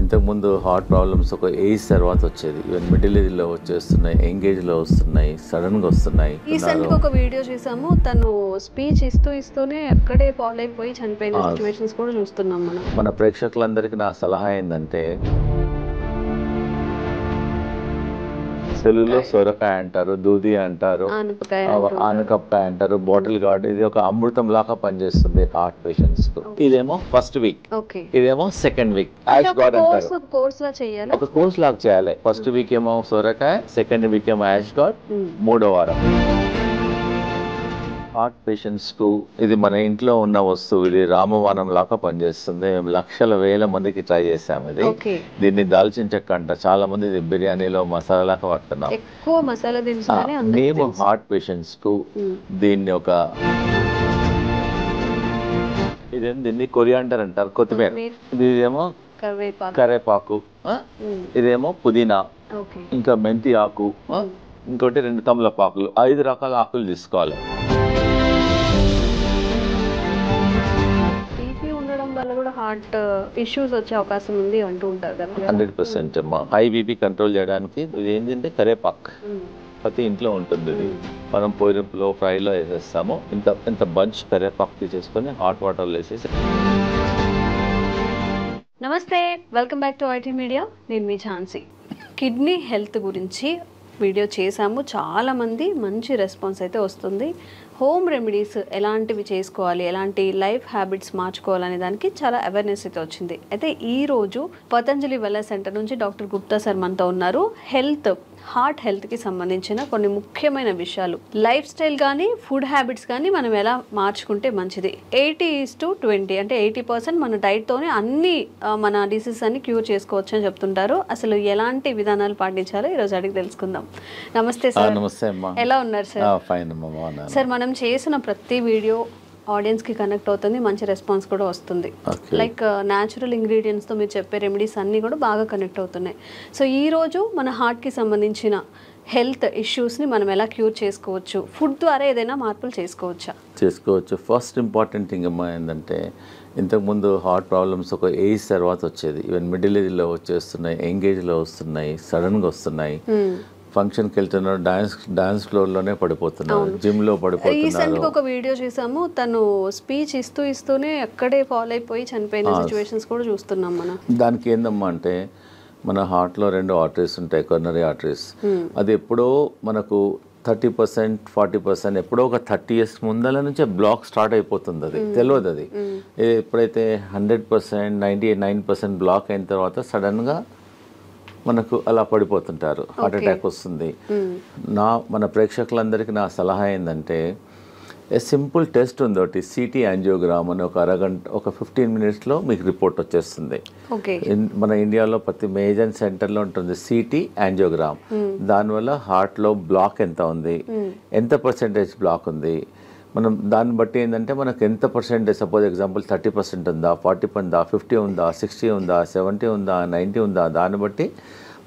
ఇంతకుముందు heart problems ఒక age తర్వాత వచ్చేది. ఈవెన్ మిడిల్ ఏజ్లో వచ్చేస్తున్నాయి, యంగ్ ఏజ్లో వస్తున్నాయి, సడన్గా వస్తున్నాయి. రీసెంట్గా ఒక వీడియో చూసాము, తను స్పీచ్ ఇస్తూనే అక్కడే ఫాల్ అయిపోయి చనిపోయిన సిచ్యువేషన్స్ కూడా చూస్తున్నాం మనం. మన ప్రేక్షకులందరికీ నా సలహా ఏంటంటే, తెలుగులో సొరకాయ అంటారు, దూది అంటారు, ఆనపకాయ అంటారు, బాటిల్ గార్డ్. ఇది ఒక అమృతం లాగా పనిచేస్తుంది హార్ట్ పేషెంట్స్ కు. ఇదేమో ఫస్ట్ వీక్, ఇదేమో సెకండ్ వీక్. యాష్ గార్డ్ అంటారు, ఒక కోర్స్ లాగా చేయాలి. ఫస్ట్ వీక్ ఏమో సొరకాయ, సెకండ్ వీక్ ఏమో యాష్ గార్డ్, మూడో వారం. హార్ట్ పేషెంట్స్ కు ఇది మన ఇంట్లో ఉన్న వస్తువు. ఇది రామబాణం లాగా పనిచేస్తుంది. లక్షల వేల మందికి ట్రై చేసాం ఇది. దీన్ని దాల్చిన చెక్క అంట. చాలా మంది ఇది బిర్యానీలో మసాలాగా వాడుతున్నాం. మేము హార్ట్ పేషెంట్స్ కు దీన్ని ఒక దీన్ని కొరియాండర్ అంటారు, కొత్తిమీర. ఇదేమో కరేపాకు, ఇదేమో పుదీనా, ఇంకా మెంతి ఆకు, ఇంకోటి 2 తమలపాకులు. 5 రకాల ఆకులు తీసుకోవాలి. హార్ట్ ఇష్యూస్ వచ్చే అవకాశం ఉంది అంటూ ఉంటారు కదా. 100% అమ్మా. హై బీపీ కంట్రోల్ చేయడానికి ఇది ఏంటంటే కరేపాకు ప్రతి ఇంట్లో ఉంటుంది. ఇది మనం పోయినప్పుడు ఫ్రైలో వేసేస్తాము. ఇంత బంచ్ కరేపాకు తీసేసుకొని హాట్ వాటర్లో వేసేసి. నమస్తే, welcome back to IT media. నేను మీ ఝాన్సీ. కిడ్నీ హెల్త్ గురించి వీడియో చేశాము. చాలామంది మంచి రెస్పాన్స్ అయితే వస్తుంది. హోమ్ రెమెడీస్ ఎలాంటివి చేసుకోవాలి, ఎలాంటి లైఫ్ హ్యాబిట్స్ మార్చుకోవాలనే దానికి చాలా అవేర్నెస్ అయితే వచ్చింది. అయితే ఈరోజు పతంజలి వెల్నెస్ సెంటర్ నుంచి డాక్టర్ గుప్తా సార్ మనతో ఉన్నారు. హార్ట్ హెల్త్కి సంబంధించిన కొన్ని ముఖ్యమైన విషయాలు, లైఫ్ స్టైల్ కానీ ఫుడ్ హ్యాబిట్స్ కానీ మనం ఎలా మార్చుకుంటే మంచిది. 80:20 అంటే 80% మన డైట్తోనే అన్ని మన డిసీజెస్ అన్ని క్యూర్ చేసుకోవచ్చు అని చెప్తుంటారు. అసలు ఎలాంటి విధానాలు పాటించాలో ఈరోజు అడిగి తెలుసుకుందాం. నమస్తే సార్. నమస్తే అమ్మా. ఎలా ఉన్నారు సార్? ఫైన్ అమ్మా. సార్, మనం చేసిన ప్రతి వీడియో ఆడియన్స్కి కనెక్ట్ అవుతుంది, మంచి రెస్పాన్స్ కూడా వస్తుంది. లైక్ న్యాచురల్ ఇంగ్రీడియంట్స్తో మీరు చెప్పే రెమెడీస్ అన్నీ కూడా బాగా కనెక్ట్ అవుతున్నాయి. సో ఈరోజు మన హార్ట్కి సంబంధించిన హెల్త్ ఇష్యూస్ని మనం ఎలా క్యూర్ చేసుకోవచ్చు, ఫుడ్ ద్వారా ఏదైనా మార్పులు చేసుకోవచ్చు. ఫస్ట్ ఇంపార్టెంట్ థింగ్ అమ్మా ఏంటంటే, ఇంతకుముందు హార్ట్ ప్రాబ్లమ్స్ ఒక ఏజ్ తర్వాత వచ్చేది. ఈవెన్ మిడిల్ ఏజ్లో వచ్చేస్తున్నాయి, యంగ్ ఏజ్లో వస్తున్నాయి, సడన్గా వస్తున్నాయి. ఫంక్షన్కి వెళ్తున్నారు, డాన్స్ ఫ్లోర్లోనే పడిపోతున్నారు, జిమ్లో పడిపోతున్నారు. రీసెంట్గా ఒక వీడియో చూసాము, తను స్పీచ్ ఇస్తూనే అక్కడే ఫాల్ అయిపోయి చనిపోయిన సిచ్యువేషన్స్ కూడా చూస్తున్నాం మనం. దానికి ఏందమ్మా అంటే, మన హార్ట్లో 2 ఆర్టరీస్ ఉంటాయి, కొరోనరీ ఆర్టరీస్. అది ఎప్పుడో మనకు 30%, 40%, ఎప్పుడో ఒక 30 years ముందల నుంచే బ్లాక్ స్టార్ట్ అయిపోతుంది. అది తెలియదు. అది ఎప్పుడైతే 100%, 99% బ్లాక్ అయిన తర్వాత సడన్గా మనకు అలా పడిపోతుంటారు, హార్ట్ అటాక్ వస్తుంది. మన ప్రేక్షకులందరికీ నా సలహా ఏంటంటే, సింపుల్ టెస్ట్ ఉంది ఒకటి, సిటీ యాంజియోగ్రామ్ అని. ఒక 15 minutesలో మీకు రిపోర్ట్ వచ్చేస్తుంది. మన ఇండియాలో ప్రతి మేజర్ సెంటర్లో ఉంటుంది సిటీ యాంజియోగ్రామ్. దానివల్ల హార్ట్లో బ్లాక్ ఎంత ఉంది, ఎంత పర్సెంటేజ్ బ్లాక్ ఉంది, మనం దాన్ని బట్టి ఏంటంటే మనకు ఎంత పర్సెంటేజ్, సపోజ్ ఎగ్జాంపుల్ 30% ఉందా, 40 ఉందా, 50 ఉందా, 60 ఉందా, 70 ఉందా, 90 ఉందా, దాన్ని బట్టి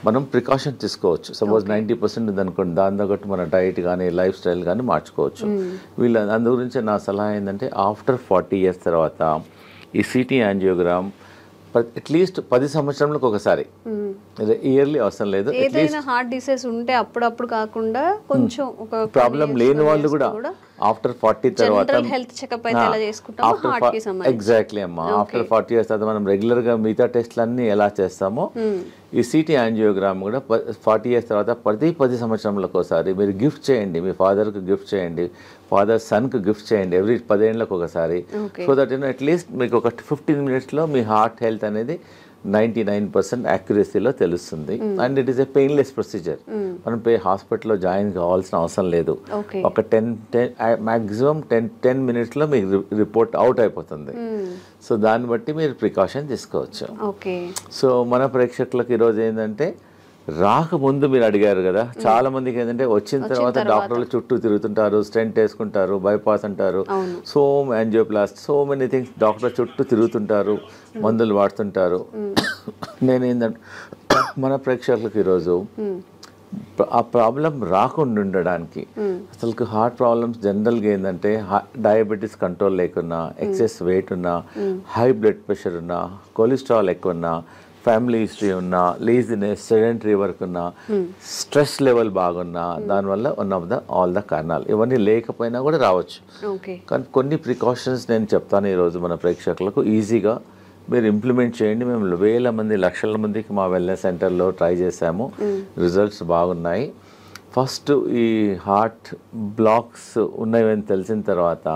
మనం ప్రికాషన్ తీసుకోవచ్చు. సపోజ్ 90% ఉందనుకోండి, దాని తగ్గట్టు మన డైట్ కానీ లైఫ్ స్టైల్ కానీ మార్చుకోవచ్చు. అందు గురించి నా సలహా ఏంటంటే, ఆఫ్టర్ 40 years తర్వాత ఈ సిటీ యాంజియోగ్రామ్ అట్లీస్ట్ 10 సంవత్సరాలకు ఒకసారి, ఇయర్లీ అవసరం లేదు. హార్ట్ డిసీజ్ ఉంటే అప్పుడప్పుడు కాకుండా కొంచెం ఒక ప్రాబ్లం లేని వాళ్ళు కూడా ఆఫ్టర్ 40 తర్వాత ఎగ్జాక్ట్లీ అమ్మా. ఆఫ్టర్ 40 years తర్వాత మనం రెగ్యులర్గా మిగతా టెస్ట్లన్నీ ఎలా చేస్తామో, ఈ సిటీ యాంజియోగ్రామ్ కూడా 40 years తర్వాత ప్రతి 10 సంవత్సరాలకు ఒకసారి మీరు గిఫ్ట్ చేయండి. మీ ఫాదర్కి గిఫ్ట్ చేయండి, ఫాదర్ సన్కి గిఫ్ట్ చేయండి, ఎవ్రీ 10 ఏళ్ళకు ఒకసారి. సో దట్ అట్లీస్ట్ మీకు ఒక 15 minutesలో మీ హార్ట్ హెల్త్ అనేది 99% యాక్యురసీలో తెలుస్తుంది. And it is a painless procedure. మనం హాస్పిటల్లో జాయిన్ కావాల్సిన అవసరం లేదు. ఒక 10 minutesలో మీకు రిపోర్ట్ అవుట్ అయిపోతుంది. సో దాన్ని బట్టి మీరు ప్రికాషన్ తీసుకోవచ్చు. సో మన ప్రేక్షకులకు ఈరోజు ఏంటంటే, రాకముందు మీరు అడిగారు కదా, చాలా మందికి ఏంటంటే వచ్చిన తర్వాత డాక్టర్లు చుట్టూ తిరుగుతుంటారు, స్టెంట్ వేసుకుంటారు, బైపాస్ అంటారు, యాంజియోప్లాస్ట్, సో మెనీ థింగ్స్. డాక్టర్ చుట్టూ తిరుగుతుంటారు, మందులు వాడుతుంటారు. నేనేంటంటే, మన ప్రేక్షకులకు ఈరోజు ఆ ప్రాబ్లం రాకుండా ఉండడానికి, అసలు హార్ట్ ప్రాబ్లమ్స్ జనరల్గా ఏంటంటే, డయాబెటీస్ కంట్రోల్ లేకున్నా, ఎక్సెస్ వెయిట్ ఉన్నా, హై బ్లడ్ ప్రెషర్ ఉన్నా, కొలెస్ట్రాల్ ఎక్కువ ఉన్నా, ఫ్యామిలీ హిస్టరీ ఉన్నా, లేజినెస్, సెడెంటరీ వర్క్ ఉన్నా, స్ట్రెస్ లెవెల్ బాగున్నా, దానివల్ల వన్ ఆఫ్ ఆల్ ద కారణాలు. ఇవన్నీ లేకపోయినా కూడా రావచ్చు. కానీ కొన్ని ప్రికాషన్స్ నేను చెప్తాను ఈరోజు మన ప్రేక్షకులకు, ఈజీగా మీరు ఇంప్లిమెంట్ చేయండి. మేము వేల మంది, లక్షల మందికి మా వెల్నెస్ సెంటర్లో ట్రై చేసాము, రిజల్ట్స్ బాగున్నాయి. ఫస్ట్ ఈ హార్ట్ బ్లాక్స్ ఉన్నాయని తెలిసిన తర్వాత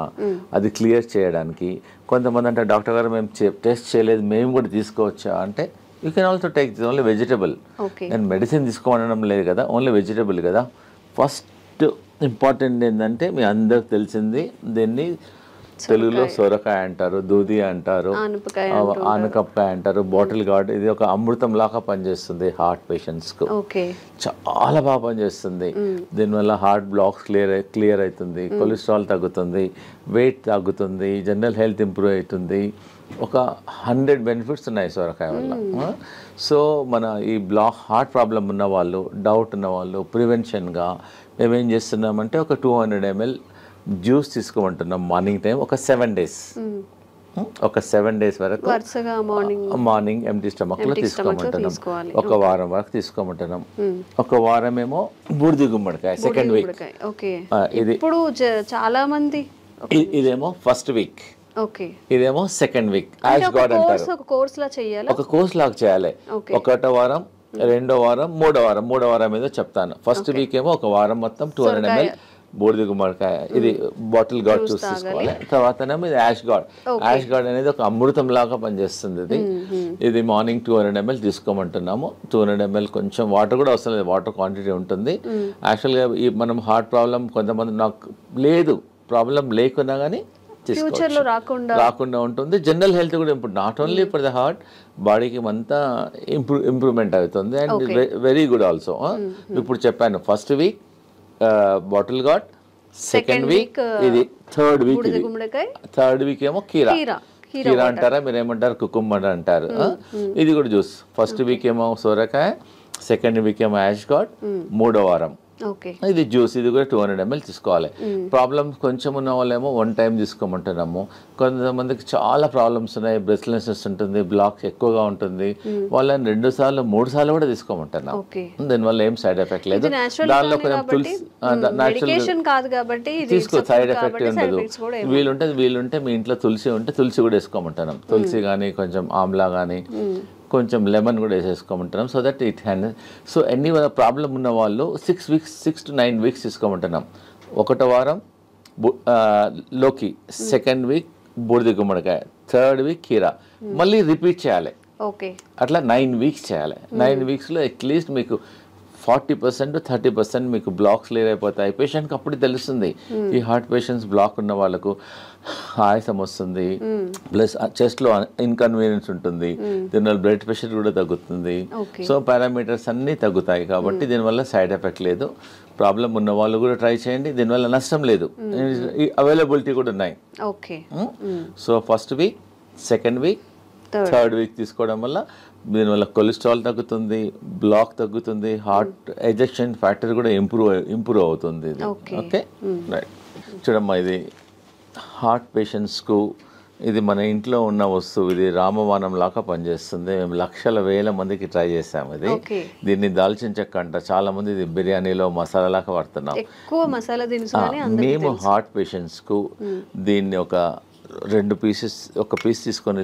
అది క్లియర్ చేయడానికి కొంతమంది అంటే, డాక్టర్ గారు మేము టెస్ట్ చేయలేదు, మేము కూడా తీసుకోవచ్చా అంటే, you can also take this only vegetable. నేను మెడిసిన్ తీసుకోవడం లేదు కదా, ఓన్లీ వెజిటబుల్ కదా. ఫస్ట్ ఇంపార్టెంట్ ఏంటంటే, మీ అందరికి తెలిసింది, దీన్ని తెలుగులో సొరకాయ అంటారు, దూది అంటారు, ఆనపకాయ అంటారు, బాటిల్ గార్డ్. ఇది ఒక అమృతం లాగా పనిచేస్తుంది హార్ట్ పేషెంట్స్కు, చాలా బాగా పనిచేస్తుంది. దీనివల్ల హార్ట్ బ్లాక్స్ క్లియర్ అవుతుంది, కొలెస్ట్రాల్ తగ్గుతుంది, వెయిట్ తగ్గుతుంది, జనరల్ హెల్త్ ఇంప్రూవ్ అవుతుంది. ఒక 100 బెనిఫిట్స్ ఉన్నాయి సొరకాయ వల్ల. సో మన ఈ హార్ట్ ప్రాబ్లం ఉన్న వాళ్ళు, డౌట్ ఉన్న వాళ్ళు, ప్రివెన్షన్గా మేమేం చేస్తున్నామంటే, ఒక 200 ml జ్యూస్ తీసుకోమంటున్నాం మార్నింగ్ టైం, ఒక 7 days. ఒక 7 days వరకు మార్నింగ్ ఎంటీ స్టమక్లో తీసుకోమంటున్నాం. ఒక వారం వరకు తీసుకోమంటున్నాం. ఒక వారం ఏమో బూడిద గుమ్మడికాయ, సెకండ్ వీక్. ఇది ఇప్పుడు చాలా మంది, ఇదేమో ఫస్ట్ వీక్, ఇదేమో సెకండ్ వీక్. యాష్ గార్డ్ అంటారు, ఒక కోర్స్ లాగా చేయాలి. ఒకటో వారం, రెండో వారం, మూడో వారం ఏదో చెప్తాను. ఫస్ట్ వీక్ ఏమో ఒక వారం మొత్తం 200 ml బూడిద గుమ్మడికాయ, ఇది బాటిల్ గార్డ్ జ్యూస్ తీసుకోవాలి. తర్వాతనేమో ఇది యాష్ గార్డ్. యాష్ గార్డ్ అనేది ఒక అమృతం లాగా పనిచేస్తుంది. ఇది మార్నింగ్ 200 ml తీసుకోమంటున్నాము. 200 ml, కొంచెం వాటర్ కూడా అవసరం లేదు, వాటర్ క్వాంటిటీ ఉంటుంది. యాక్చువల్గా ఈ మనం హార్ట్ ప్రాబ్లం కొంతమంది, నాకు లేదు ప్రాబ్లం లేకున్నా కానీ రాకుండా ఉంటుంది. జనరల్ హెల్త్ కూడా ఇప్పుడు not only for the heart, బాడీకి అంతా ఇంప్రూవ్మెంట్ అవుతుంది. And very good also. ఇప్పుడు చెప్పాను, first week bottle gourd, second week ఇది, థర్డ్ వీక్ ఏమో కీరా అంటారా, మీరు ఏమంటారు, కుకుంబర్ అంటారు. ఇది కూడా జ్యూస్. ఫస్ట్ వీక్ ఏమో సొరకాయ, సెకండ్ వీక్ ఏమో యాష్ గార్డ్, మూడో వారం ఇది జ్యూస్. ఇది కూడా 200 ml తీసుకోవాలి. ప్రాబ్లమ్స్ కొంచెం ఉన్న వాళ్ళేమో 1 time తీసుకోమంటున్నాము. కొంతమందికి చాలా ప్రాబ్లమ్స్ ఉన్నాయి, బ్రెస్ట్లెస్నెస్ ఉంటుంది, బ్లాక్స్ ఎక్కువగా ఉంటుంది, వాళ్ళని 2 సార్లు 3 సార్లు కూడా తీసుకోమంటున్నాం. దీనివల్ల ఏం సైడ్ ఎఫెక్ట్ లేదు. దానిలో కొంచెం తులసి తీసుకో, సైడ్ ఎఫెక్ట్ ఉండదు. వీలుంటే మీ ఇంట్లో తులసి ఉంటే తులసి కూడా వేసుకోమంటున్నాం. తులసి కానీ, కొంచెం ఆమ్లా కానీ, కొంచెం లెమన్ కూడా వేసేసుకోమంటున్నాం. So that it hand. So ఎన్ని ప్రాబ్లం ఉన్న వాళ్ళు 6 to 9 weeks తీసుకోమంటున్నాం. ఒకటో వారం లోకి, సెకండ్ వీక్ బూడిద గుమ్మడికాయ, థర్డ్ వీక్ కీరా, మళ్ళీ రిపీట్ చేయాలి. అట్లా 9 weeks చేయాలి. 9 weeksలో అట్లీస్ట్ మీకు 40% to 30% మీకు బ్లాక్స్ క్లియర్ అయిపోతాయి. పేషెంట్కి అప్పుడు తెలుస్తుంది. ఈ హార్ట్ పేషెంట్స్ బ్లాక్ ఉన్న వాళ్ళకు ఆయాసం వస్తుంది, ప్లస్ చెస్ట్లో ఇన్కన్వీనియన్స్ ఉంటుంది, దీనివల్ల బ్లడ్ ప్రెషర్ కూడా తగ్గుతుంది. సో పారామీటర్స్ అన్నీ తగ్గుతాయి. కాబట్టి దీనివల్ల సైడ్ ఎఫెక్ట్ లేదు. ప్రాబ్లం ఉన్న వాళ్ళు కూడా ట్రై చేయండి, దీనివల్ల నష్టం లేదు. అవైలబిలిటీ కూడా ఉన్నాయి. So first week, second week, third week తీసుకోవడం వల్ల దీనివల్ల కొలెస్ట్రాల్ తగ్గుతుంది, బ్లాక్ తగ్గుతుంది, హార్ట్ ఎజెక్షన్ ఫ్యాక్టర్ కూడా ఇంప్రూవ్ అవుతుంది. Okay right. చూడమ్మా, ఇది హార్ట్ పేషెంట్స్కు ఇది మన ఇంట్లో ఉన్న వస్తువు. ఇది రామబాణం లాగా పనిచేస్తుంది. మేము లక్షల వేల మందికి ట్రై చేసాము. ఇది దీన్ని దాల్చిన చెక్క అంట, చాలా మంది ఇది బిర్యానీలో మసాలా లాగా వాడుతున్నాం. మేము హార్ట్ పేషెంట్స్కు దీన్ని ఒక 2 pieces, ఒక పీస్ తీసుకొని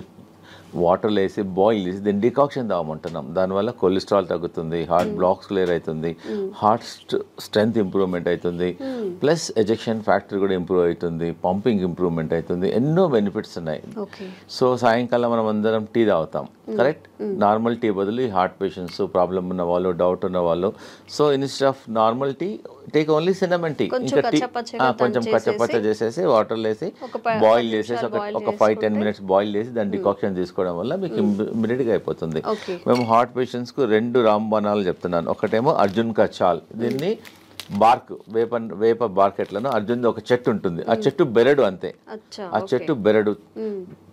వాటర్లో వేసి బాయిల్ చేసి దీన్ని డికాక్షన్ తాగమంటున్నాం. దానివల్ల కొలెస్ట్రాల్ తగ్గుతుంది, హార్ట్ బ్లాక్స్ క్లియర్ అవుతుంది, హార్ట్ స్ట్రెంగ్త్ ఇంప్రూవ్మెంట్ అవుతుంది, ప్లస్ ఎజెక్షన్ ఫ్యాక్టర్ కూడా ఇంప్రూవ్ అవుతుంది, పంపింగ్ ఇంప్రూవ్మెంట్ అవుతుంది. ఎన్నో బెనిఫిట్స్ ఉన్నాయి. సో సాయంకాలం మనం అందరం టీ తాగుతాం, కరెక్ట్? నార్మల్ టీ బదులు ఈ హార్ట్ పేషెంట్స్, ప్రాబ్లం ఉన్న వాళ్ళు, డౌట్ ఉన్న వాళ్ళు, so instead of normal tea take only cinnamon tea. ఇంకా టీ కొంచెం కచ్చపచ్చ చేసేసి వాటర్లో వేసి బాయిల్ చేసేసి ఒక 5-10 minutes బాయిల్ చేసి దాని డికాక్షన్ తీసుకోవడం వల్ల మీకు ఇమ్మీడియట్గా అయిపోతుంది. మేము హార్ట్ పేషెంట్స్కు 2 రాంబాణాలు చెప్తున్నాను. ఒకటేమో అర్జున్ కా చాల్, దీన్ని బార్క్, వేప బార్క్ ఎట్లను అర్జున్ ఒక చెట్టు ఉంటుంది, ఆ చెట్టు బెరడు అంతే. ఆ చెట్టు బెరడు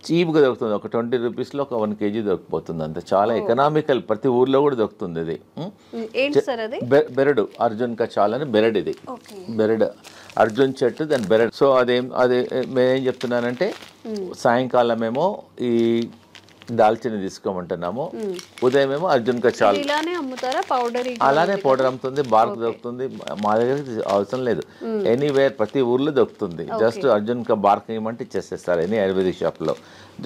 చీప్గా దొరుకుతుంది. ఒక 20 రూపీస్లో ఒక 1 kg దొరికిపోతుంది అంతే. చాలా ఎకనామికల్, ప్రతి ఊర్లో కూడా దొరుకుతుంది. ఇది బెరడు, అర్జున్ కా చాల్ అని బెరడు. ఇది బెరడు, అర్జున్ చెట్టు, దాని బెరడు. సో అదే మేనేం చెప్తున్నానంటే, సాయంకాలం ఏమో ఈ దాల్చిని తీసుకోమంటున్నాము. ఉదయం ఏమో అర్జున్ కా చాల్ ఇలానే అమ్ముతారా పౌడర్? అలానే పౌడర్ అమ్ముతుంది, బార్క్ దొరుకుతుంది. మా దగ్గర అవసరం లేదు, ఎనీవేర్ ప్రతి ఊర్లో దొరుకుతుంది. జస్ట్ అర్జున్ కా బార్క్ ఇవ్వమంటే ఇచ్చేసేస్తారు ఎనీ ఆయుర్వేదిక్ షాప్లో.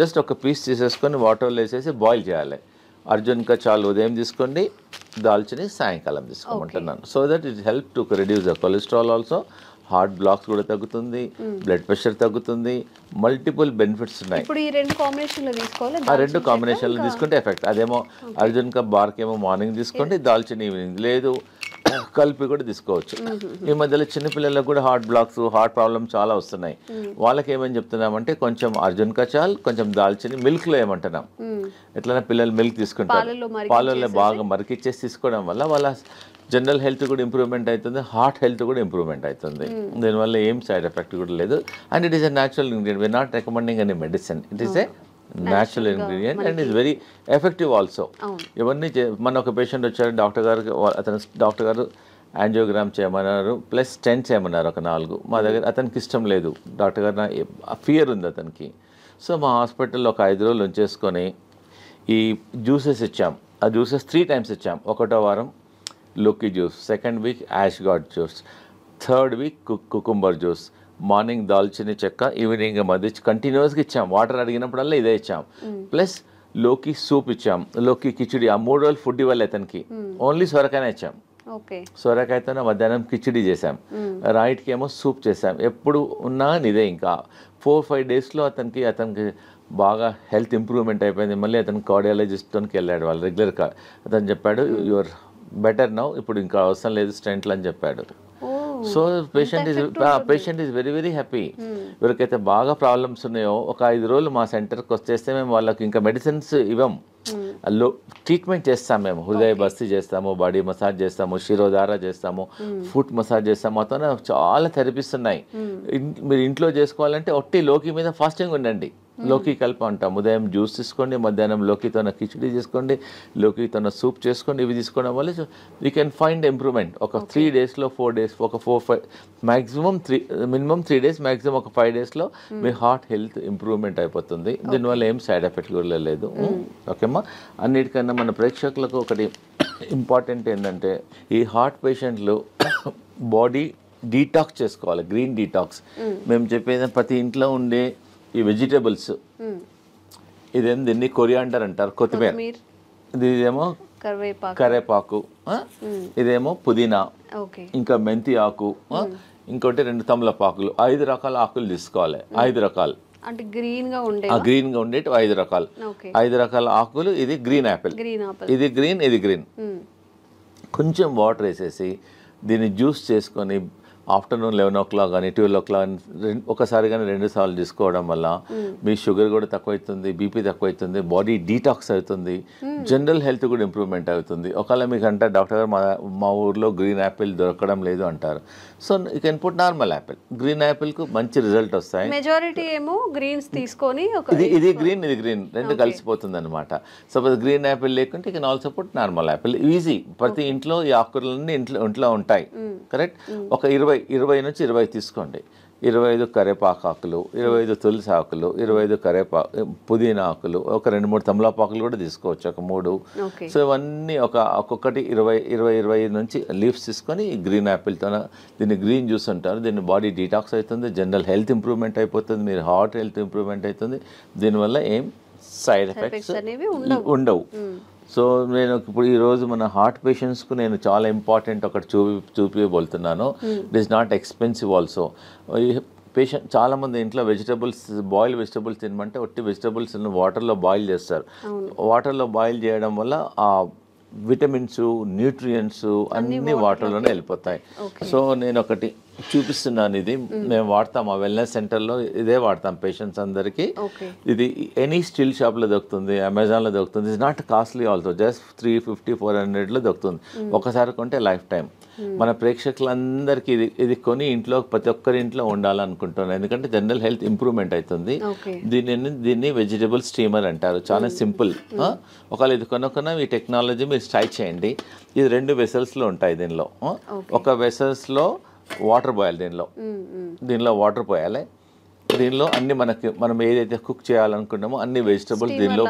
జస్ట్ ఒక పీస్ తీసేసుకొని వాటర్లో వేసేసి బాయిల్ చేయాలి. అర్జున్ కా చాల్ ఉదయం తీసుకోండి, దాల్చిని సాయంకాలం తీసుకోమంటున్నాను. So that it help to reduce the cholesterol also, heart blocks కూడా తగ్గుతుంది, బ్లడ్ ప్రెషర్ తగ్గుతుంది, మల్టిపుల్ బెనిఫిట్స్ ఉన్నాయి. ఇప్పుడు ఈ రెండు కాంబినేషన్లో తీసుకోవాలి. ఆ రెండు కాంబినేషన్లో తీసుకుంటే ఎఫెక్ట్. అదేమో అర్జున్ కా బార్క్ ఏమో మార్నింగ్ తీసుకోండి, దాల్చిని ఈవినింగ్, లేదు కలిపి కూడా తీసుకోవచ్చు. ఈ మధ్యలో చిన్నపిల్లలకు కూడా హార్ట్ బ్లాక్స్, హార్ట్ ప్రాబ్లమ్ చాలా వస్తున్నాయి. వాళ్ళకి ఏమని చెప్తున్నామంటే కొంచెం అర్జున్ కా చాల్, కొంచెం దాల్చిని మిల్క్లో ఏమంటున్నాం, ఎట్లైనా పిల్లలు మిల్క్ తీసుకుంటారు, పాలల్లో బాగా మరికిచ్చేసి తీసుకోవడం వల్ల వాళ్ళ జనరల్ హెల్త్ కూడా ఇంప్రూవ్మెంట్ అవుతుంది, హార్ట్ హెల్త్ కూడా ఇంప్రూవ్మెంట్ అవుతుంది. దీనివల్ల ఏం సైడ్ ఎఫెక్ట్ కూడా లేదు. And it is a natural ingredient. We are not recommending any medicine, it is a natural ingredient and is very effective also. ఇవన్నీ మన ఒక పేషెంట్ వచ్చారు, డాక్టర్ గారు యాంజియోగ్రామ్ చేయమన్నారు, ప్లస్ స్టెంట్ చేయమన్నారు ఒక 4. మా దగ్గర అతనికి ఇష్టం లేదు, డాక్టర్ గారు ఫియర్ ఉంది అతనికి. సో మా హాస్పిటల్లో ఒక 5 రోజులు ఉంచేసుకొని ఈ జ్యూసెస్ ఇచ్చాం. ఆ జ్యూసెస్ 3 టైమ్స్ ఇచ్చాం. 1వ వారం లోకి juice, 2nd week ash gourd juice, 3rd week cucumber juice, morning దాల్చిని చెక్క, ఈవినింగ్ మధ్య కంటిన్యూస్గా ఇచ్చాం. వాటర్ అడిగినప్పుడల్లా ఇదే ఇచ్చాం. ప్లస్ లోకి సూప్ ఇచ్చాం, లోకి కిచిడి. ఆ 3 రోజులు ఫుడ్ ఇవ్వాలి అతనికి, ఓన్లీ సొరకాయనే ఇచ్చాం. సొరకాయతోనే మధ్యాహ్నం కిచిడి చేసాం, రైట్కి ఏమో సూప్ చేసాం. ఎప్పుడు ఉన్నా ఇదే. ఇంకా 4-5 డేస్లో అతనికి బాగా హెల్త్ ఇంప్రూవ్మెంట్ అయిపోయింది. మళ్ళీ అతను కార్డియాలజిస్ట్కి వెళ్ళాడు, వాళ్ళు రెగ్యులర్గా. అతను చెప్పాడు యువర్ బెటర్ నౌ, ఇప్పుడు ఇంకా అవసరం లేదు స్టెంట్లు అని చెప్పాడు. So patient is very very happy. ఎవరికైతే బాగా ప్రాబ్లమ్స్ ఉన్నాయో ఒక 5 రోజులు మా సెంటర్కి వచ్చేస్తే మేము వాళ్ళకి ఇంకా మెడిసిన్స్ ఇవ్వం, ట్రీట్మెంట్ చేస్తాం. మేము హృదయ బస్తీ చేస్తాము, బాడీ మసాజ్ చేస్తాము, శిరోధార చేస్తాము, ఫుట్ మసాజ్ చేస్తాము. మొత్తం చాలా థెరపీస్ ఉన్నాయి. మీరు ఇంట్లో చేసుకోవాలంటే ఒట్టి లోకి మీద ఫాస్టింగ్ ఉండండి, లోకి కలిపి అంటాం. ఉదయం జ్యూస్ తీసుకోండి, మధ్యాహ్నం లోకితోన కిచిడి చేసుకోండి, లోకితోన సూప్ చేసుకోండి. ఇవి తీసుకోవడం వల్ల యూ కెన్ ఫైండ్ ఇంప్రూవ్మెంట్. ఒక 3 డేస్లో 4 డేస్, ఒక 4-5 మ్యాక్సిమం మినిమం 3 డేస్, మ్యాక్సిమం ఒక 5 డేస్లో మీ హార్ట్ హెల్త్ ఇంప్రూవ్మెంట్ అయిపోతుంది. దీనివల్ల ఏం సైడ్ ఎఫెక్ట్ కూడా లేదు. ఓకేమ్మా. అన్నిటికన్నా మన ప్రేక్షకులకు ఒకటి ఇంపార్టెంట్ ఏంటంటే, ఈ హార్ట్ పేషెంట్లు బాడీ డీటాక్స్ చేసుకోవాలి, గ్రీన్ డీటాక్స్. మేము చెప్పేది ప్రతి ఇంట్లో ఉండే ఈ వెజిటేబుల్స్, దీన్ని కొరియాండర్ అంటారు, కొత్తిమీర. ఇదేమో కరేపాకు, ఇదేమో పుదీనా, ఇంకా మెంతి ఆకు, ఇంకోటి 2 తమలపాకులు. 5 రకాల ఆకులు తీసుకోవాలి. 5 రకాలు అంటే గ్రీన్గా ఉండేటి 5 రకాలు. 5 రకాల ఆకులు. ఇది గ్రీన్ యాపిల్, ఇది గ్రీన్, ఇది గ్రీన్. కొంచెం వాటర్ వేసేసి దీన్ని జ్యూస్ చేసుకొని ఆఫ్టర్నూన్ 11 o'clock కానీ 12 o'clock ఒకసారి కానీ 2 సార్లు తీసుకోవడం వల్ల మీ షుగర్ కూడా తక్కువ అవుతుంది, బీపీ తక్కువ అవుతుంది, బాడీ డీటాక్స్ అవుతుంది, జనరల్ హెల్త్ కూడా ఇంప్రూవ్మెంట్ అవుతుంది. ఒకవేళ మీకు అంటే డాక్టర్ గారు మా ఊర్లో గ్రీన్ యాపిల్ దొరకడం లేదు అంటారు, so you can put normal apple. Green యాపిల్కు మంచి రిజల్ట్ వస్తాయి. మెజారిటీ ఏమో గ్రీన్స్ తీసుకొని ఇది గ్రీన్, ఇది గ్రీన్, రెండు కలిసిపోతుంది అనమాట. సపోజ్ గ్రీన్ యాపిల్ లేకుంటే you can also put normal Apple. Easy. ప్రతి ఇంట్లో ఈ ఆకుకూరలన్నీ ఇంట్లో ఉంటాయి. కరెక్ట్. ఒక 20 నుంచి 20 తీసుకోండి. 25 కరేపాకు ఆకులు, 25 తులసి ఆకులు, 25 పుదీనా ఆకులు, ఒక 2-3 తమలపాకులు కూడా తీసుకోవచ్చు, ఒక 3. సో ఇవన్నీ ఒక్కొక్కటి 20 నుంచి లీవ్స్ తీసుకొని గ్రీన్ యాపిల్తో దీన్ని గ్రీన్ జ్యూస్ అంటారు. దీన్ని బాడీ డీటాక్స్ అవుతుంది, జనరల్ హెల్త్ ఇంప్రూవ్మెంట్ అయిపోతుంది, మీరు హార్ట్ హెల్త్ ఇంప్రూవ్మెంట్ అవుతుంది. దీనివల్ల ఏం సైడ్ ఎఫెక్ట్స్ ఉండవు. సో నేను ఇప్పుడు ఈరోజు మన హార్ట్ పేషెంట్స్కు నేను చాలా ఇంపార్టెంట్ ఒకటి చూపించబోతున్నాను. It is not expensive also. Patient చాలామంది ఇంట్లో బాయిల్ వెజిటబుల్స్ తినమంటే ఒట్టి వెజిటబుల్స్ వాటర్లో బాయిల్ చేస్తారు. వాటర్లో బాయిల్ చేయడం వల్ల ఆ విటమిన్స్, న్యూట్రియంట్స్ అన్నీ వాటర్లోనే వెళ్ళిపోతాయి. సో నేను ఒకటి చూపిస్తున్నాను. ఇది మేము వాడతాం, ఆ వెల్నెస్ సెంటర్లో ఇదే వాడతాం పేషెంట్స్ అందరికీ. ఇది ఎనీ స్టీల్ షాప్లో దొరుకుతుంది, అమెజాన్లో దొరుకుతుంది. It's not costly also, just 350-400లో దొరుకుతుంది. ఒకసారి కొంటే లైఫ్ టైం. మన ప్రేక్షకులందరికీ ఇది ఇంట్లో ప్రతి ఒక్కరి ఇంట్లో ఉండాలనుకుంటున్నాను, ఎందుకంటే జనరల్ హెల్త్ ఇంప్రూవ్మెంట్ అవుతుంది. దీన్ని వెజిటబుల్ స్టీమర్ అంటారు. చాలా సింపుల్. ఒకవేళ ఇది కొనుక్కున్న ఈ టెక్నాలజీ మీరు ట్రై చేయండి. ఇది 2 వెసల్స్లో ఉంటాయి. దీనిలో ఒక వెసల్స్లో వాటర్ పోయాలి, దీనిలో వాటర్ పోయాలి. దీనిలో అన్ని మనం ఏదైతే కుక్ చేయాలనుకున్నామో అన్ని వెజిటబుల్స్ దీనిలో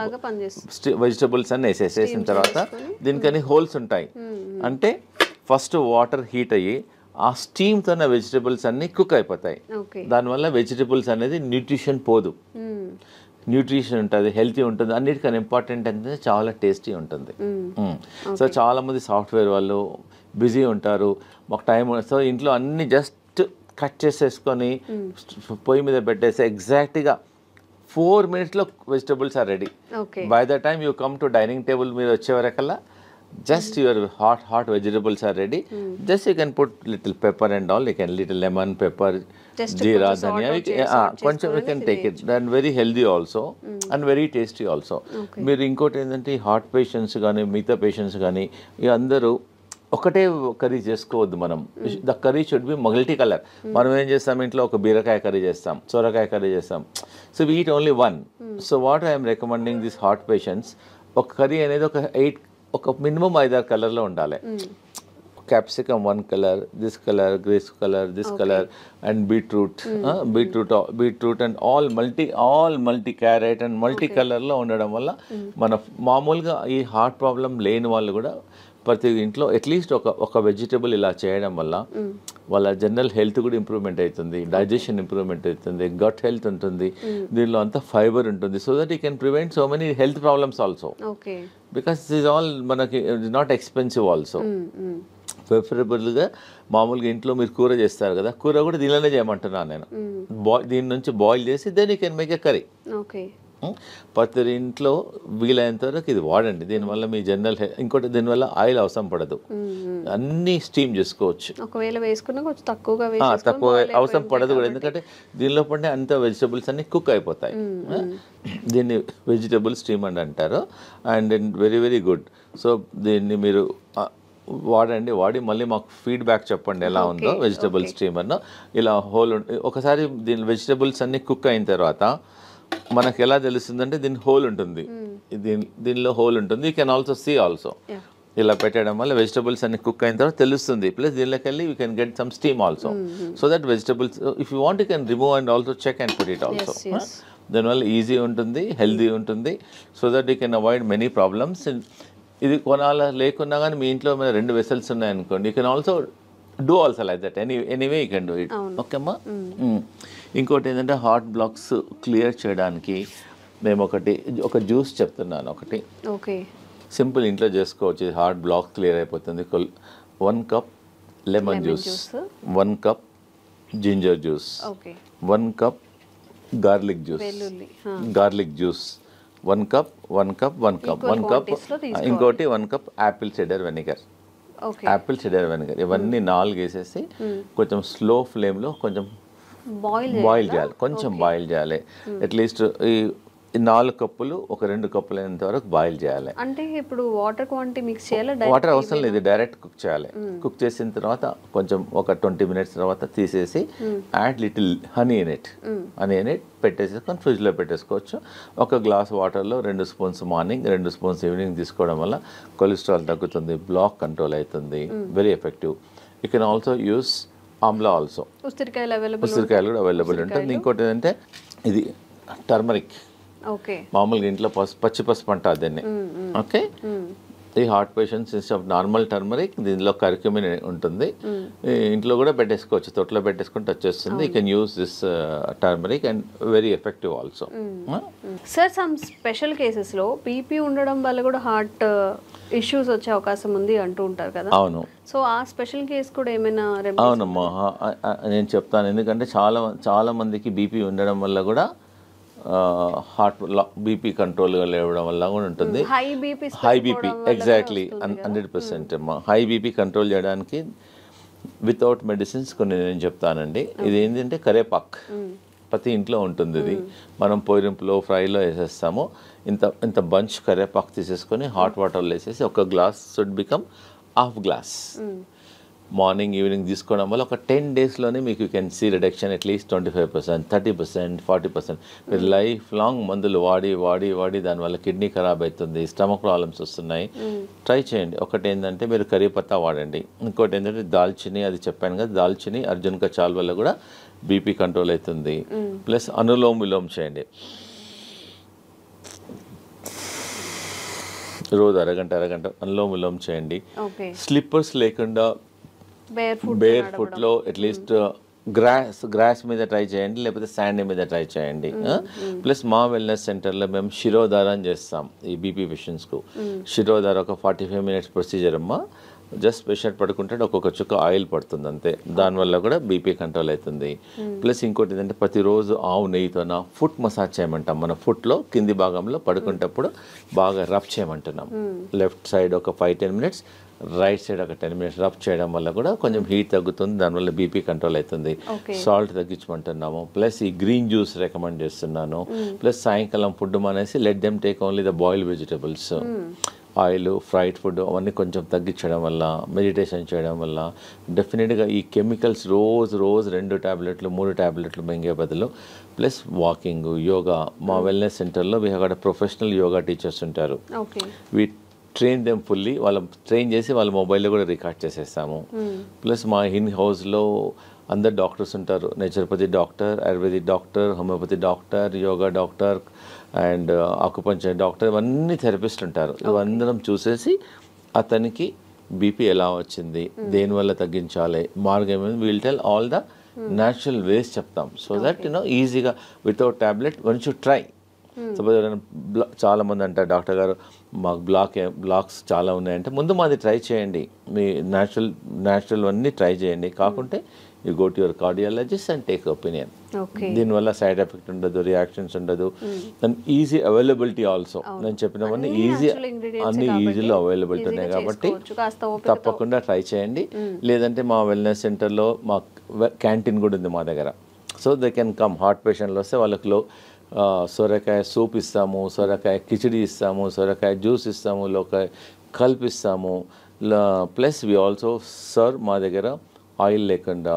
వెజిటబుల్స్ అన్ని వేసేసిన తర్వాత దీనికని హోల్స్ ఉంటాయి. అంటే ఫస్ట్ వాటర్ హీట్ అయ్యి ఆ స్టీమ్తోనే వెజిటబుల్స్ అన్ని కుక్ అయిపోతాయి. దానివల్ల వెజిటబుల్స్ అనేది న్యూట్రిషన్ పోదు, న్యూట్రిషన్ ఉంటుంది, హెల్తీ ఉంటుంది. అన్నిటికన్నా ఇంపార్టెంట్ అంటే చాలా టేస్టీ ఉంటుంది. సో చాలామంది సాఫ్ట్వేర్ వాళ్ళు బిజీ ఉంటారు, మాకు టైం, సో ఇంట్లో అన్ని జస్ట్ కట్ చేసేసుకొని పొయ్యి మీద పెట్టేసి ఎగ్జాక్ట్గా 4 minutesలో vegetables are ready. By the time you come to dining table మీద వచ్చే వరకల్లా just your hot vegetables are ready. Just you can put little pepper and all, you can little lemon, pepper, jeera, dhania, కొంచెం you can take it. Then very healthy also and very tasty also. మీరు ఇంకోటి ఏంటంటే heart patients కానీ మిగతా patients కానీ ఈ అందరూ ఒకటే కర్రీ చేసుకోవద్దు. మనం the curry should be multi colour. మనం ఏం చేస్తాం, ఇంట్లో ఒక బీరకాయ కర్రీ చేస్తాం, సొరకాయ కర్రీ చేస్తాం, so we eat only one. So what I'm recommending this heart patients, ఒక కర్రీ అనేది ఒక మినిమం 5-6 కలర్లో ఉండాలి. Capsicum 1 colour, this colour, grace colour, this colour, and beetroot and all multi carrot and multi కలర్లో ఉండడం వల్ల మన మామూలుగా ఈ హార్ట్ ప్రాబ్లం లేని వాళ్ళు కూడా ప్రతి ఇంట్లో అట్లీస్ట్ ఒక వెజిటబుల్ ఇలా చేయడం వల్ల వాళ్ళ జనరల్ హెల్త్ కూడా ఇంప్రూవ్మెంట్ అవుతుంది, డైజెషన్ ఇంప్రూవ్మెంట్ అవుతుంది, గట్ హెల్త్ ఉంటుంది, దీనిలో అంతా ఫైబర్ ఉంటుంది. So that you can prevent so many health problems also, because this all మనకి నాట్ ఎక్స్పెన్సివ్ ఆల్సో. ప్రిఫరబుల్గా మామూలుగా ఇంట్లో మీరు కూర చేస్తారు కదా, కూర కూడా దీనిలోనే చేయమంటున్నాను నేను. దీని నుంచి బాయిల్ చేసి then you can make a curry. ప్రతి ఇంట్లో వీలైనంత వరకు ఇది వాడండి. దీనివల్ల మీ జనరల్ ఇంకోటి దీనివల్ల ఆయిల్ అవసరం పడదు, అన్నీ స్టీమ్ చేసుకోవచ్చు. ఒకవేళ వేసుకున్నా కొంచెం తక్కువ అవసరం పడదు కూడా, ఎందుకంటే దీనిలో పడిన అంత వెజిటబుల్స్ అన్ని కుక్ అయిపోతాయి. దీన్ని వెజిటబుల్ స్టీమ్ అని అంటారు. And very very good. So దీన్ని మీరు వాడి మళ్ళీ మాకు ఫీడ్బ్యాక్ చెప్పండి ఎలా ఉందో వెజిటబుల్ స్టీమర్ను. ఇలా హోల్ ఒకసారి దీని వెజిటబుల్స్ అన్ని కుక్ అయిన తర్వాత మనకు ఎలా తెలుస్తుందంటే దీని హోల్ ఉంటుంది, దీనిలో హోల్ ఉంటుంది. You can also see also. ఇలా పెట్టడం వల్ల వెజిటబుల్స్ అన్ని కుక్ అయిన తర్వాత తెలుస్తుంది. ప్లస్ దీనిలోకి వెళ్ళి you can get some steam also. So that vegetables if you want you can remove and also check and put it also. దానివల్ల ఈజీ ఉంటుంది, హెల్దీ ఉంటుంది. So that you can avoid many problems. ఇది కొనాలా లేకున్నా కానీ మీ ఇంట్లో మీద 2 vessels ఉన్నాయనుకోండి, you can also do also like that. Anyway you can do it. Okay అమ్మా. ఇంకోటి ఏంటంటే హార్ట్ బ్లాక్స్ క్లియర్ చేయడానికి మేము ఒక జ్యూస్ చెప్తున్నాను. ఒకటి సింపుల్ ఇంట్లో చేసుకోవచ్చు, హార్ట్ బ్లాక్ క్లియర్ అయిపోతుంది. 1 cup lemon juice, 1 cup ginger juice, 1 cup garlic juice, 1 cup, 1 cup, 1 cup, 1 cup. ఇంకోటి 1 cup యాపిల్ సిడర్ వెనిగర్. ఇవన్నీ 4 వేసేసి కొంచెం స్లో ఫ్లేమ్లో కొంచెం బాయిల్ చేయాలి, కొంచెం బాయిల్ చేయాలి. అట్లీస్ట్ ఈ 4 కప్పులు ఒక 2 కప్పులు అయినంత వరకు బాయిల్ చేయాలి. అంటే ఇప్పుడు వాటర్ క్వాంటిటీ మిక్స్ చేయాలి? వాటర్ అవసరం లేదు, డైరెక్ట్ కుక్ చేయాలి. కుక్ చేసిన తర్వాత కొంచెం ఒక 20 minutes తర్వాత తీసేసి add little honey in it పెట్టేసుకొని ఫ్రిడ్జ్లో పెట్టేసుకోవచ్చు. ఒక గ్లాస్ వాటర్లో 2 spoons మార్నింగ్, 2 spoons ఈవినింగ్ తీసుకోవడం వల్ల కొలెస్ట్రాల్ తగ్గుతుంది, బ్లాక్ కంట్రోల్ అవుతుంది. Very effective. You can also use Amla also. ఉసిరికాయలు కూడా అవైలబుల్ ఉంటుంది. ఇంకోటి ఏంటంటే ఇది టర్మరిక్. మామూలుగా ఇంట్లో పచ్చి పసుపు అంటారు దీన్ని. ఓకే, ఈ heart patients instead of normal turmeric దీనిలో కర్క్యూమిన్ ఉంటుంది. ఇంట్లో కూడా పెట్టేసుకోవచ్చు, తొట్లో పెట్టేసుకుంటే వచ్చేస్తుంది. You can use this turmeric and very effective also. Sir, some special కేసెస్లో బీపీ ఉండడం వల్ల కూడా హార్ట్ ఇష్యూస్ వచ్చే అవకాశం ఉంది అంటూ ఉంటారు కదా? అవును. సో ఆ స్పెషల్ కేసు కూడా ఏమైనా? అవునమ్మా, నేను చెప్తాను. ఎందుకంటే చాలా మందికి బీపీ ఉండడం వల్ల కూడా హార్ట్ బీపీ కంట్రోల్గా లేవడం వల్ల కూడా ఉంటుంది. హై బీపీ ఎగ్జాక్ట్లీ 100% అమ్మా. హై బీపీ కంట్రోల్ చేయడానికి వితౌట్ మెడిసిన్స్ కొన్ని నేను చెప్తానండి. ఇది ఏంటంటే కరేపాక్ ప్రతి ఇంట్లో ఉంటుంది. ఇది మనం పోయింపులో ఫ్రైలో వేసేస్తాము. ఇంత బంచ్ కరేపాకు తీసేసుకొని హాట్ వాటర్లో వేసేసి ఒక glass should become ½ glass. Morning evening తీసుకోవడం వల్ల ఒక 10 డేస్లోనే మీకు you can see reduction at least 25%, 30%, 40%. మీరు లైఫ్ లాంగ్ మందులు వాడి దానివల్ల కిడ్నీ ఖరాబ్ అవుతుంది, స్టమక్ ప్రాబ్లమ్స్ వస్తున్నాయి. ట్రై చేయండి. ఒకటి ఏంటంటే మీరు కరీ పత్తా వాడండి. ఇంకోటి ఏంటంటే దాల్చిని, అది చెప్పాను కదా, దాల్చిని అర్జున్ కా చాల్ వల్ల కూడా బీపీ కంట్రోల్ అవుతుంది. ప్లస్ అనులోమ్ విలోమ్ చేయండి. రోజు అరగంట అనులోమ్ విలోమ్ చేయండి. స్లిప్పర్స్ లేకుండా బేర్ ఫుట్లో అట్లీస్ట్ గ్రాస్ మీద ట్రై చేయండి, లేకపోతే శాండ్ మీద ట్రై చేయండి. ప్లస్ మా వెల్నెస్ సెంటర్లో మేము శిరోధారం చేస్తాం ఈ బీపీ పేషెంట్స్కు. శిరోధార ఒక 45 minutes ప్రొసీజర్ అమ్మా. జస్ట్ పేషెంట్ పడుకుంటే ఒక్కొక్క చుక్క ఆయిల్ పడుతుంది అంతే, దానివల్ల కూడా బీపీ కంట్రోల్ అవుతుంది. ప్లస్ ఇంకోటి ఏంటంటే ప్రతిరోజు ఆవు నెయ్యితోన ఫుట్ మసాజ్ చేయమంటాం. మన ఫుట్లో కింది భాగంలో పడుకుంటప్పుడు బాగా రబ్ చేయమంటున్నాం. లెఫ్ట్ సైడ్ ఒక 5-10 minutes, రైట్ సైడ్ ఒక 10 minutes రబ్ చేయడం వల్ల కూడా కొంచెం హీట్ తగ్గుతుంది, దానివల్ల బీపీ కంట్రోల్ అవుతుంది. సాల్ట్ తగ్గించమంటున్నాము. ప్లస్ ఈ గ్రీన్ జ్యూస్ రికమెండ్ చేస్తున్నాను. ప్లస్ సాయంకాలం ఫుడ్ మానేసి let them take only the boiled vegetables. Oil, fried food అవన్నీ కొంచెం తగ్గించడం వల్ల, మెడిటేషన్ చేయడం వల్ల డెఫినెట్గా ఈ కెమికల్స్ రోజు 2 టాబ్లెట్లు 3 టాబ్లెట్లు మింగే బదులు, ప్లస్ వాకింగ్, యోగా. మా వెల్నెస్ సెంటర్లో we have got professional yoga teachers ఉంటారు. We train them fully. Train చేసి వాళ్ళ మొబైల్లో కూడా రికార్డ్ చేసేస్తాము. ప్లస్ మా ఇన్ హౌస్లో అందరు డాక్టర్స్ ఉంటారు. Naturopathy doctor, ayurvedic doctor, homeopathy doctor, yoga doctor and acupuncture doctor, ఇవన్నీ థెరపిస్ట్ ఉంటారు. ఇవందరం చూసేసి అతనికి బీపీ ఎలా వచ్చింది, దేనివల్ల తగ్గించాలి, మార్గం will tell all the natural ways చెప్తాం. సో దట్ ఈజీగా without tablet once you try. Suppose ఎవరైనా చాలామంది అంటారు డాక్టర్ గారు మాకు బ్లాక్స్ చాలా ఉన్నాయంటే, ముందు మాది ట్రై చేయండి, మీ న్యాచురల్ అన్నీ ట్రై చేయండి. కాకుంటే you go to your cardiologist and take opinion. దీనివల్ల సైడ్ ఎఫెక్ట్ ఉండదు, రియాక్షన్స్ ఉండదు, అండ్ ఈజీ అవైలబిలిటీ ఆల్సో. నేను చెప్పినవన్నీ ఈజీలో అవైలబిలిటీ ఉన్నాయి కాబట్టి తప్పకుండా ట్రై చేయండి. లేదంటే మా వెల్నెస్ సెంటర్లో మా క్యాంటీన్ కూడా ఉంది మా దగ్గర. So they can come. Heart పేషెంట్లు వస్తే వాళ్ళకి సొరకాయ సూప్ ఇస్తాము, సొరకాయ కిచిడి ఇస్తాము, సొరకాయ జ్యూస్ ఇస్తాము, లోకాయ కల్పిస్తాము. ప్లస్ వి ఆల్సో సర్వ్ మా దగ్గర ఆయిల్ లేకుండా,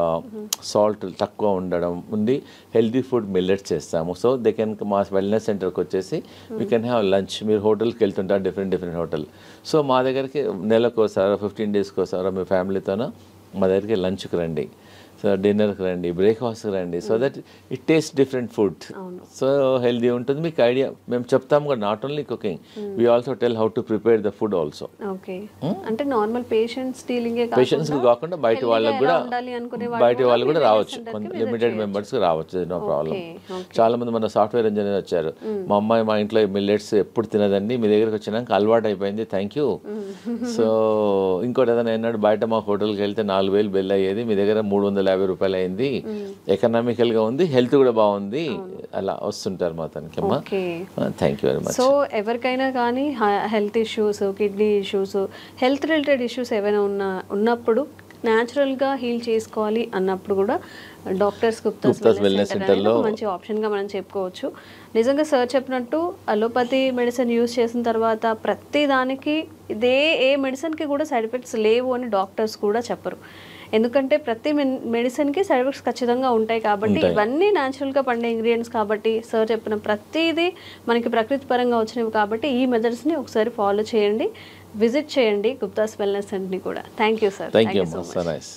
సాల్ట్ తక్కువ ఉండడం ఉంది, హెల్దీ ఫుడ్ మిల్లెట్స్ చేస్తాము. సో దే కెన్ మా వెల్నెస్ సెంటర్కి వచ్చేసి వీ కెన్ హ్యావ్ లంచ్. మీరు హోటల్కి వెళ్తుంటారు, డిఫరెంట్ హోటల్. సో మా దగ్గరికి నెలకోసారో 15 daysకి ఒకసారో మీ ఫ్యామిలీతోనో మా దగ్గరికి లంచ్కి రండి, సో డిన్నర్కి రండి, బ్రేక్ఫాస్ట్కి రండి. So that it taste different food, so healthy ఉంటుంది. మీకు ఐడియా మేము చెప్తాము కూడా, not only cooking, we also tell how to prepare the food also. అంటే నార్మల్ పేషెంట్స్కి కాకుండా బయట వాళ్ళు కూడా రావచ్చు, లిమిటెడ్ మెంబర్స్కి రావచ్చు, నో ప్రాబ్లం. చాలా మంది మన సాఫ్ట్వేర్ ఇంజనీర్ వచ్చారు, మా అమ్మాయి మా ఇంట్లో మిల్లెట్స్ ఎప్పుడు తినదండి, మీ దగ్గరికి వచ్చినాక అలవాటు అయిపోయింది, థ్యాంక్ యూ. సో ఇంకోటి ఏదైనా అన్నాడు, బయట మా హోటల్కి వెళ్తే 4,000 బిల్ అయ్యేది, మీ దగ్గర 350 రూపాయలు అయింది, ఎకనామికల్గా ఉంది, హెల్త్ కూడా బాగుంది, అలా వస్తుంటారు మా తనకి. అమ్మా thank you very much. So ఎవరికైనా కానీ health issues, kidney issues, health related issues ఏమైనా ఉన్నప్పుడు న్యాచురల్గా హీల్ చేసుకోవాలి అన్నప్పుడు కూడా డాక్టర్స్ గుప్తాస్ వెల్నెస్ సెంటర్లో మంచి ఆప్షన్గా మనం చెప్పుకోవచ్చు. నిజంగా సార్ చెప్పినట్టు అలోపతి మెడిసిన్ యూజ్ చేసిన తర్వాత ప్రతి దానికి ఏ మెడిసిన్కి కూడా సైడ్ ఎఫెక్ట్స్ లేవు అని డాక్టర్స్ కూడా చెప్పరు. ఎందుకంటే ప్రతి మెడిసిన్కి సైడ్ ఎఫెక్ట్స్ ఖచ్చితంగా ఉంటాయి కాబట్టి, ఇవన్నీ న్యాచురల్గా పండే ఇంగ్రీడియంట్స్ కాబట్టి, సార్ చెప్పిన ప్రతిదీ మనకి ప్రకృతి పరంగా వచ్చినవి కాబట్టి ఈ మెథడ్స్ని ఒకసారి ఫాలో చేయండి, విజిట్ చేయండి గుప్తాస్ వెల్నెస్ సెంటర్ని కూడా. Thank you sir. Thank you so much.